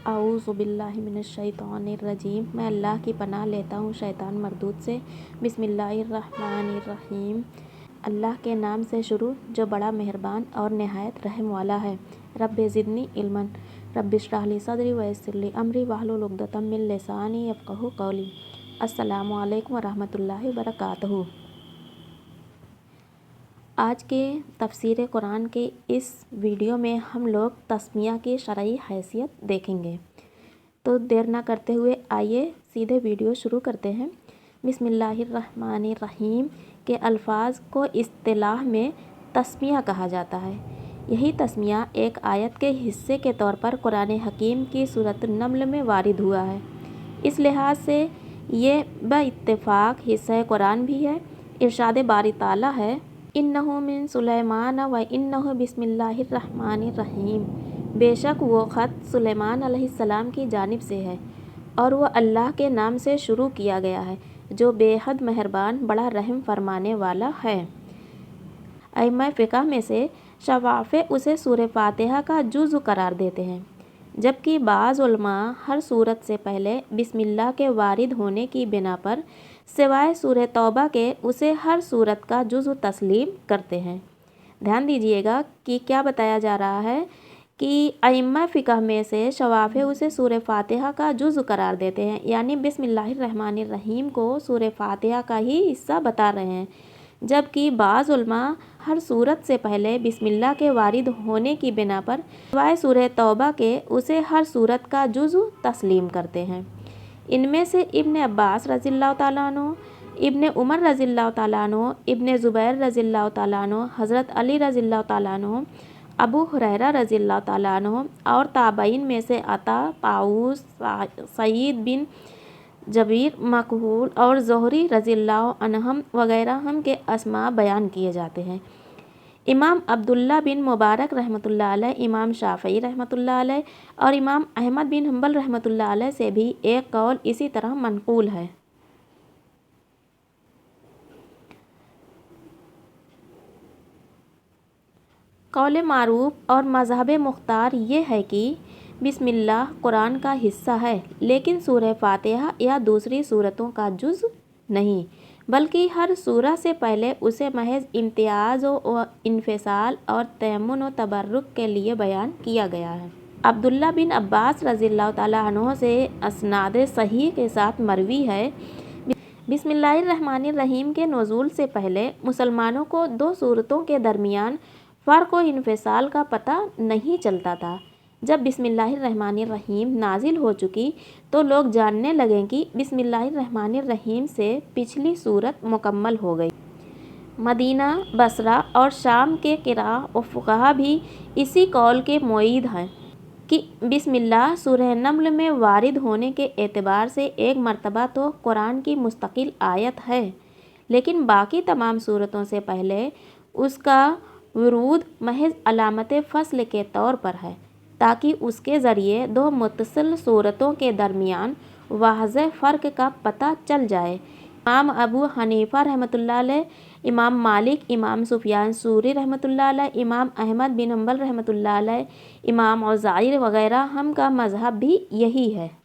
अऊज़ु बिल्लाहि मिनश्शैतानिर्रजीम। मैं अल्लाह की पनाह लेता हूँ शैतान मरदूद से। बिस्मिल्लाहिर्रहमानिर्रहीम। अल्लाह के नाम से शुरू जो बड़ा मेहरबान और नहायत रहम वाला है। रब्बि ज़िदनी इल्मन रब्बि इश्रह ली सदरी व यस्सिर ली अमरी वहलुल उक़दतम मिन लिसानी यफ़क़हू क़ौली। अस्सलामु अलैकुम व रहमतुल्लाहि व बरकातुहू। आज के तफ़सीर कुरान के इस वीडियो में हम लोग तस्मिया की शरई हैसियत देखेंगे। तो देर ना करते हुए आइए सीधे वीडियो शुरू करते हैं। बिस्मिल्लाहिर्रहमानिर्रहीम के अल्फाज को इस्तिलाह में तस्मिया कहा जाता है। यही तस्मिया एक आयत के हिस्से के तौर पर कुरान हकीम की सूरत नम्ल में वारिद हुआ है। इस लिहाज से ये बइत्तिफ़ाक़ हिस्सा कुरान भी है। इरशाद बारी ताला है, इन्नहु मिन सुलैमान व इन्नहु बिस्मिल्लाहिर्रहमानिर्रहीम। बेशक वो ख़त सुलेमान अलैहिस्सलाम की जानिब से है और वह अल्लाह के नाम से शुरू किया गया है जो बेहद मेहरबान बड़ा रहम फरमाने वाला है। अइम्मा फ़िक़ह में से शवाफ़े उसे सूरह फ़ातिहा का जुज़ करार देते हैं, जबकि बाज़ उलमा हर सूरत से पहले बिस्मिल्लाह के वारिद होने की बिना पर सिवाय सूरह तौबा के उसे हर सूरत का जुज़ तस्लीम करते हैं। ध्यान दीजिएगा कि क्या बताया जा रहा है कि अइम्मा फ़िक़ह में से शवाफ़े उसे सूरह फ़ातिहा का जुज़ करार देते हैं, यानी बिस्मिल्लाहिर्रहमानिर्रहीम को सूरह फ़ातिहा का ही हिस्सा बता रहे हैं, जबकि बाज़ उलमा हर सूरत से पहले बिस्मिल्लाह के वारिद होने की बिना पर सिवाय सूरह तौबा के उसे हर सूरत का जुज़ तस्लीम करते हैं। इनमें से इब्न अब्बास रज़ियल्लाहु ताला अन्हु, इब्न उमर रज़ियल्लाहु ताला अन्हु, इब्न ज़ुबैर रज़ियल्लाहु ताला अन्हु, हज़रत अली रज़ियल्लाहु ताला अन्हु, अबू हुरैरा रज़ियल्लाहु ताला अन्हु और ताबईन में से अता, ताऊस, सईद बिन जबीर, मकहूल और ज़ुहरी रज़ियल्लाहु अन्हुम वगैरह हम के अस्मा बयान किए जाते हैं। इमाम अब्दुल्ला बिन मुबारक रहमतुल्लाह अलैह, इमाम शाफ़ई रहमतुल्लाह अलैह और इमाम अहमद बिन हम्बल रहमतुल्लाह अलैह से भी एक कौल इसी तरह मनक़ूल है। कौल मारूफ और मज़हब मुख्तार ये है कि बिस्मिल्लाह कुरान का हिस्सा है, लेकिन सूरह फ़ातिहा या दूसरी सूरतों का जुज़ नहीं, बल्कि हर सूरह से पहले उसे महज इम्तियाज़ व इन्फ़िसाल और तयम्मुन व तबर्रुक के लिए बयान किया गया है। अब्दुल्ला बिन अब्बास रज़ियल्लाहु ताला अन्हु से असनाद सही के साथ मरवी है, बिस्मिल्लाहिर्रहमानिर्रहीम के नुज़ूल से पहले मुसलमानों को दो सूरतों के दरमियान फ़र्क़ व इन्फ़िसाल का पता नहीं चलता था। जब बिस्मिल्लाहिर्रहमानिर्रहीम नाजिल हो चुकी तो लोग जानने लगे कि बिस्मिल्लाहिर्रहमानिर्रहीम से पिछली सूरत मुकम्मल हो गई। मदीना, बसरा और शाम के क़िरा व फ़ुक़हा भी इसी कौल के मुईद हैं कि बिस्मिल्लाह सूरह नम्ल में वारिद होने के एतबार से एक मरतबा तो कुरान की मुस्तकिल आयत है, लेकिन बाकी तमाम सूरतों से पहले उसका वुरूद महज अलामत फ़स्ल के तौर पर है, ताकि उसके ज़रिए दो मुत्तसिल सूरतों के दरमियान वाज़ेह फ़र्क़ का पता चल जाए। इमाम अबू हनीफ़ा रहमतुल्लाह अलैह, इमाम मालिक, इमाम सुफ़ियान सूरी रहमतुल्लाह अलैह, इमाम अहमद बिन हम्बल रहमतुल्लाह अलैह, इमाम औज़ाई वगैरह हम का मज़हब भी यही है।